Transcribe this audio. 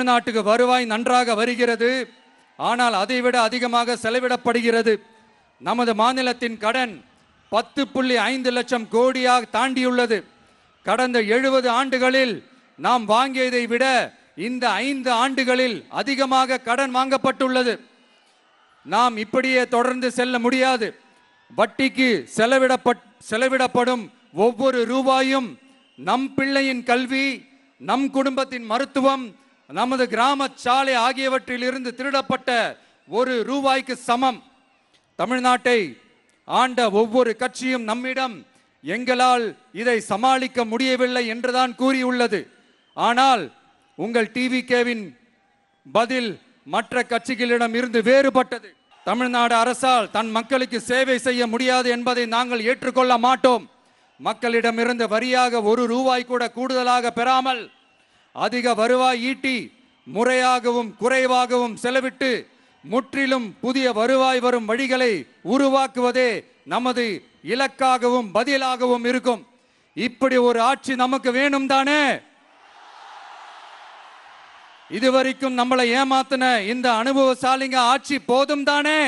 தமிழ்நாட்டுக்கு வருவாய் நன்றாக வருகிறது. ஆனால் அதைவிட அதிகமாக செலவிடப்படுகிறது. நமது மாநிலத்தின் கடன் 10.5 லட்சம் கோடியாக தாண்டியுள்ளது. கடந்த 70 ஆண்டுகளில் நாம் வாங்கியதை விட இந்த 5 ஆண்டுகளில் அதிகமாக கடன் வாங்கப்பட்டுள்ளது. நாம் இப்படியே தொடர்ந்து செல்ல முடியாது. வட்டிக்கு செலவிடப்படும் ஒவ்வொரு ரூபாயும் நம் பிள்ளையின் கல்வி, நம் குடும்பத்தின் மருத்துவம், நமது கிராம சாலை ஆகியவற்றில் இருந்து திருடப்பட்ட ஒரு ரூபாய்க்கு சமம். தமிழ்நாட்டை ஆண்ட ஒவ்வொரு கட்சியும் நம்மிடம் எங்களால் இதை சமாளிக்க முடியவில்லை என்றுதான் கூறியுள்ளது. ஆனால் உங்கள் டிவிகேவின் பதில் மற்ற கட்சிகளிடம் இருந்து வேறுபட்டது. தமிழ்நாடு அரசால் தன் மக்களுக்கு சேவை செய்ய முடியாது என்பதை நாங்கள் ஏற்றுக்கொள்ள மாட்டோம். மக்களிடமிருந்து வரியாக ஒரு ரூபாய் கூட கூடுதலாக பெறாமல் அதிக வருவாய் ஈட்டி முறையாகவும் குறைவாகவும் செலவிட்டு முற்றிலும் புதிய வருவாய் வரும் வழிகளை உருவாக்குவதே நமது இலக்காகவும் பதிலாகவும் இருக்கும். இப்படி ஒரு ஆட்சி நமக்கு வேணும் தானே? இதுவரைக்கும் நம்மளை ஏமாத்தின இந்த அனுபவசாலிங்க ஆட்சி போதும் தானே?